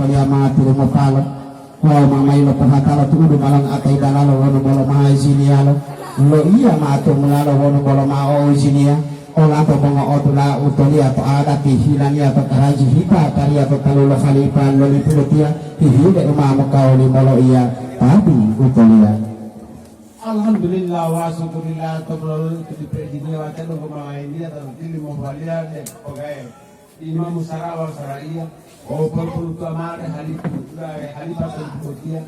utolia mati mo palo wa mamay lo pahatalo tudo malang atay dalalo wono bolo mahay sinialo lo iya mato mulalo wono bolo mao sinia ola to mga otula utolia to ada hihilania to karaji hipa karia to talulo khalifa lo liputia hihile umamo kauli molo iya tapi utolia. Alhamdulillah wa syukurillah tobrol di presiden wa tano kumain dia tili mo valia de ogai imam sarawa saraia o por tu amare halifa dia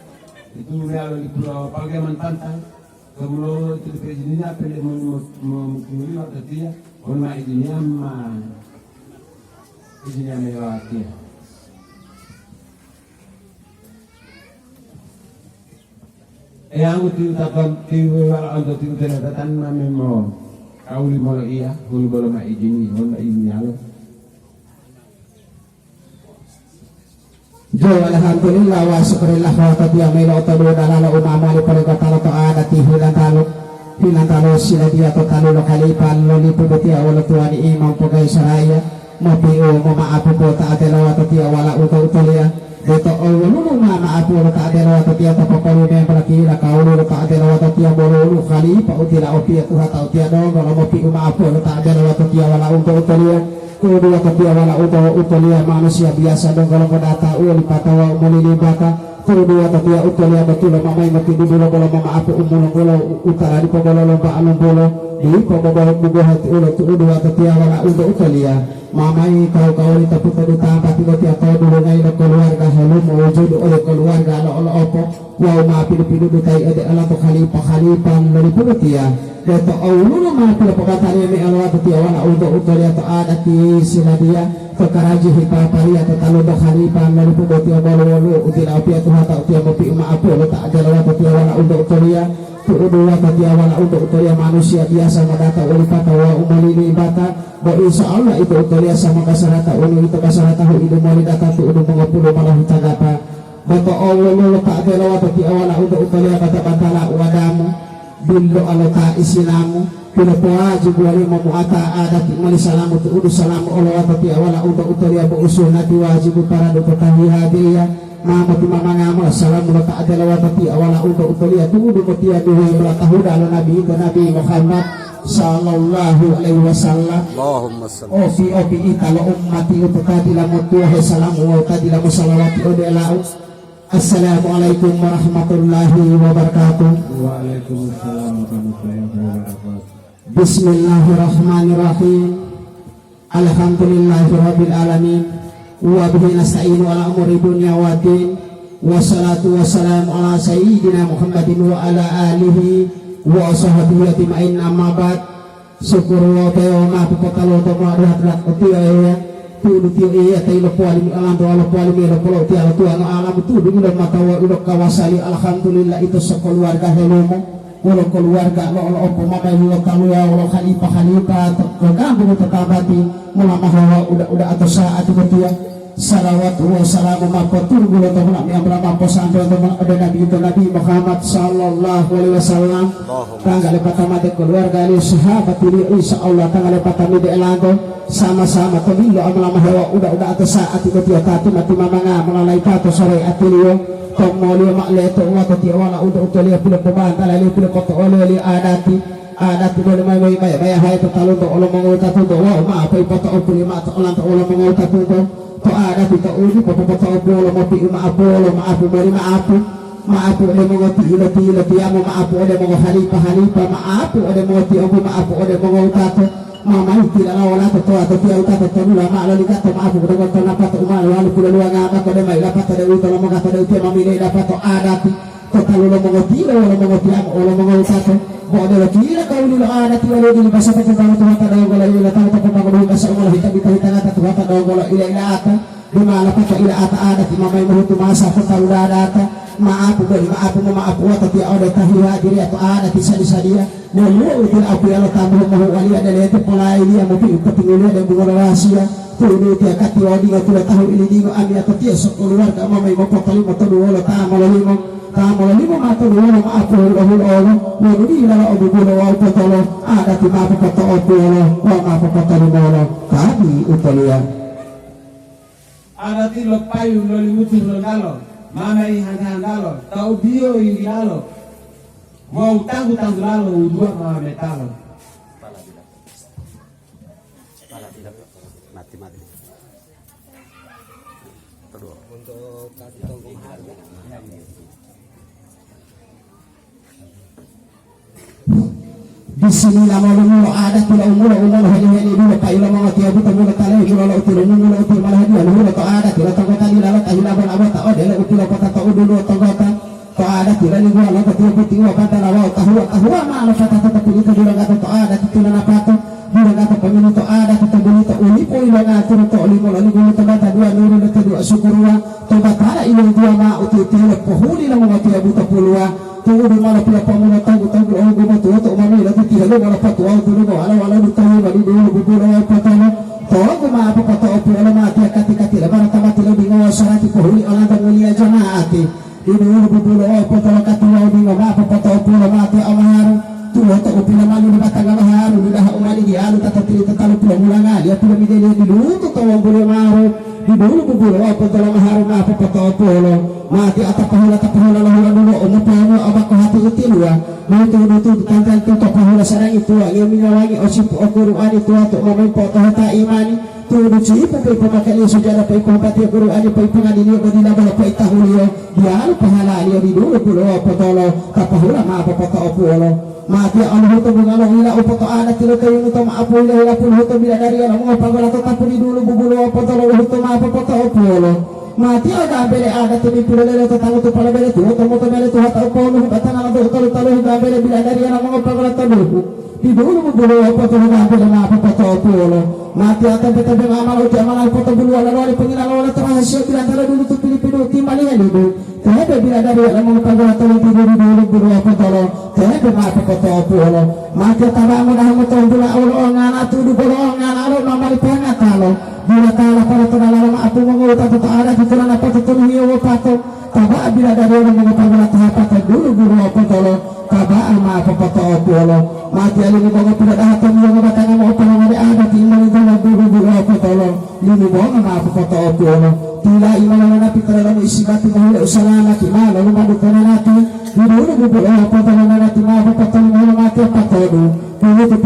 itu real di pulau parlemen pantai kemulo di presiden apel mo atau dia on ma izinnya melewati. Yang diucapkan tiwala untuk tiwala memang kauli molo iya hulu bolo ma izini hulu ini halo. Jo alhamdulillah wa syukurillah wa tabiya melo tadu dalala umama li perikatalo to ada hilang talo sila dia to talo lo kalipan lo liputi awal tuani imam pogai saraya mapi o mama apu ta adela wa tabiya wala utulia Beto awalulu mama apu lo ta adela wa tabiya to papalu ne prakira kaulu lo ta adela wa tabiya bolu khalifa utila opia tuha ta utia do lo mapi uma apu lo ta adela wa tabiya wala utulia kudu wa tabiya wala utulia manusia biasa dong kalau data uli patawa umuli bata kudu wa tabiya utulia betul mamai mati dulu bolo mama apu umul bolo utara di pabolo lo ba alum bolo di pabolo bugo hati ulo kudu wa tabiya wala utulia mamai kau ni tapi tadi tanpa tiga tahun dulu ngai lo keluarga helum wujud oleh keluarga lo opo wow ma pidu dutai ade ala to khalifa dari putia beto awulu ma pidu pakatane me ala to tia wala utulia to ada ti siladia to karaji hipa pari atau talu do khalifa dari putia bolo utila opia to hata tia mopi ma apo lo tak ada ala to tia wala utulia Tuduwa tadi awal untuk utolia manusia biasa madata oleh kata wa umali ibata bahwa insya Allah itu utolia sama kasarata ulu itu kasarata hu idu mali data tu udu mengapulu malah hutagata bato Allah lo tak ada lawa tadi awal untuk utolia kata batala wadamu billo alota isilamu bila wajib wali memuata adat mali salamu tu udu salamu Allah tadi awal untuk utolia bu usul nati wajib para do hadiah mama tu mama ngamal assalamu ala ta'ala wa tati awala untuk utulia tuudu mutia duhi melatahuda ala nabi Muhammad sallallahu alaihi wasallam Allahumma salli ofi italo ummati utukadila mutuhe salamu wa kadila musalawati udelau assalamualaikum warahmatullahi wabarakatuh. Waalaikumsalam warahmatullahi wabarakatuh. Bismillahirrahmanirrahim. Alhamdulillahi rabbil alamin. Wa bihi nasta'inu ala umuri dunya wa din wassalatu wassalamu ala sayyidina Muhammadin wa ala alihi wa sahbihi ajma'in amma ba'd syukur wa ta'ala pupatalo to ma hadrat utia ya tudu ya tailo poali alam to ala poali melo polo tia to ano alam tudu ilo matawa ilo kawasali alhamdulillah itu sekeluarga helomo wala keluarga lo opo mama lo kalu ya wala khalifa terganggu tetabati mulama hawa udah atau saat itu ya salawat wa salamu makotur gula tohna mi amra mampo sampai teman ada nabi Muhammad sallallahu alaihi wasallam tanggal pertama de keluarga ni sahabat ini insyaallah tanggal pertama de elago sama-sama kebilo amlama hawa udah atau saat itu ya tatu mati mamanga melalai tato sore atilio tomolio makleto wa tati wala untuk utulia pula pembantala li pula koto oli adati dole mai hai to talo to olo mangota to wa ma apa ipoto opuli ma to olan to olo mangota to ada to uli poto opolo mo pi ma apolo ma apu bari ma apu ole mangoti ilati amo ma apu ole mango halipa ma apu ole mangoti opo ma apu ole mangota to mama itila wala to atau tia uta to nula ma lali ka to ma apu ko to na pato ma wala pula luang ngapa ko de mai la pato de uta lo mangata de uta mami le da pato adati to talo lo mangoti lo mangoti amo ole mangota to Bodoh kira kau ni lah ada tiada di bahasa pertama tu hata dah gola ila tahu tak pernah gola bahasa gola hitam hata tu hata dah gola ila ata di mana apa ila ata ada di mana yang itu masa tahu dah ada maaf tapi ada tahira diri atau ada bisa dia mulu itu apa yang tamu mahu wali ada itu pola ini yang mungkin ketinggalan dan bunga rahasia tuh dia kati wadi nggak tahu ini dia ambil atau dia keluar tak mau mau kali mau tahu wala tamu lagi mau atau dua maaf Allah menjadi dalam abu bola wa potolo ada di maaf potolo wa maaf potolo bola kami utulia ada tilo payu lo limutu lo dalo mama i hanga dalo tau dio i dalo mau tangu lalo udua mama metalo mati kedua untuk kasih tongkong harga Bismillah malu ada tila umur hadi dulu pak ila mga tiabu tamu tala ila utilo mulu util malah dia dulu to ada tila tongkota ni lalat ahila ban abata odele utilo kota to dulu tongkota to ada tila ni gua lalat tiabu tiwa kata lawa tahua ma ala kata to pilih to dulu kata to ada tila na pato dulu kata pemilu to ada to beli to uli po ila ngatur to limo lali gulu to bata dua nuru to dua syukurwa to bata ila dua ma util tila pohuli la mga tiabu to pulwa tunggu di mana pula pamuno tahu oh gua tuh to mami lagi tidak lo malah patu au dulu ala tahu bali dulu bubur au patano to gua ma apa patu au pula mati kati la bara tamati lo bingo sarati pohuli ala ta mulia jamaati di dulu bubur au patano kati lo bingo ma apa patu au pula mati amaharu tuh to pula mali di batang amaharu di dah umali di alu tata tiri tata lo pula mulanga dia pula mi di dulu to bubur maru di dulu bubur au patano amaharu ma apa patu au pula mati atapahula lahula dulu umupano abako hati utilua nutu tantan tu tapahula sarang itu yang minawangi osip okuruan itu atau momempo hata imani tu cipu pe pamakali sejarah pe kompati okuruan pe pengadili ko dinabala pe tahulio dia pahala dia di dulu pulo potolo tapahula ma apa poto opulo mati anu huto bungalo ila upoto ana tilo kayu nuto ma apu ila pun huto bila dari ana mo pagola to tapu di dulu bubulo potolo huto ma apa poto opulo mati ada bele ada tu pula lele tu tahu tu pala bele tu tomo to bele tu hata ko nu kata na do to talu ga bele bila dari ana mo pagala talu di dulu bulu apa tu ga bele ma apa to polo mati ata beta be amal uti amal apa to bulu ala wali pengina wala terhasil bila tala dulu tu pilih timali dulu tebe bila dari ana mo pagala talu di dulu bulu apa to tebe ma apa to polo mati taba mo dah mo to bulu awal ngana tu bulu ngana ro mamari pengatalo bila tala para tala aku mau tahu ada tuturan apa tuturan hiyo pato taba bila dari orang mengetahui tahap dulu guru apa tolo taba ama apa pato polo mati ali ni bawa tidak ada tamu yang batang mau apa ngari ada timbang itu guru apa tolo lini bawa ama apa pato polo tila imana na pitra lalu isi batu mahula usalama kima lalu madu kana nati guru guru apa tolo nati ma apa pato mahula mati apa tolo guru tu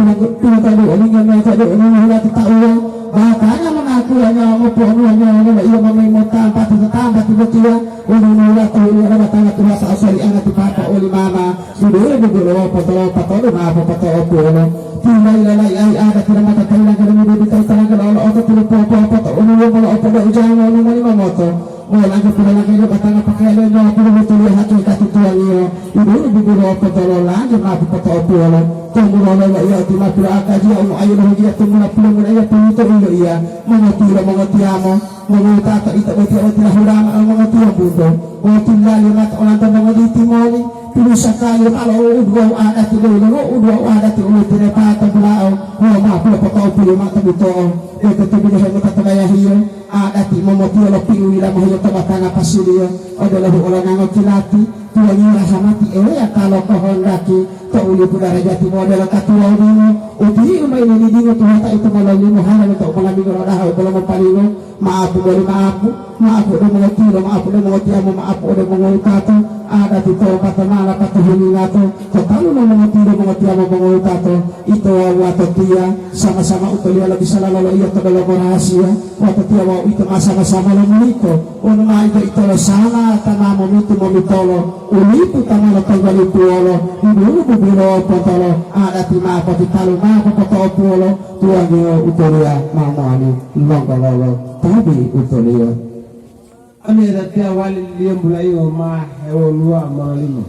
pinang orang yang tadi orang mahula tahu makanya mengaku hanya ngopo hanya iya mamai motang pati tetangga tiba-tiba ulu nula tuhuli ala batanga tuha sa asali anak papa oli mama sudah bugulo patolo ma apa patolo polo tila ilalai ai ada tidak mata kailan kada mo dito talaga ala oto tulo po patolo ulu mo opo da ujang ulu mo lima moto mo lagi pula lagi lo batanga pakaian nyo tulo tulo hatu katutuan niyo ibu bugulo patolo lagi ma apa patolo polo tunggu la iya tima pula akaji o ayo lo dia tunggu la pula mo iya pinito iya mengetiamo mengutata ita beti hurama ang mengetiamo budo otilla limat olanta mengeditimoni pilu sakali kalau udwa ada tilu udwa ada tilu tinepata bulao ma pula patao pilu mata buto ito tibi na mo tatagaya hiyo ada ti momotio lo pilu ila mo hiyo tabatanga pasilio adalah orang ang kilati tuangi rahamati ya kalau kohondaki tauli pula rajati model katua dino uti umay ni dingo tuhata itu malali mo hanan to malami ko rahaw ko mo palino maapu do mga tiro maapu do mga tiamo maapu do mga utato ada dito patamala patuhuni ngato totalo no mga tiro mga tiamo mga utato ito wato tia sama-sama utuli lagi salalalo iya to dalawa rahasia wato tia wa ito sama-sama lo mulito ono ma ito sana tamamo mito momitolo ulipu tamalo tagali puolo dulu bubiro potolo ada tima potitalo ma potopolo tuanyo utoria mamani longololo tabi utoria ane ratia wali liam bulayo ma hewo lua malimo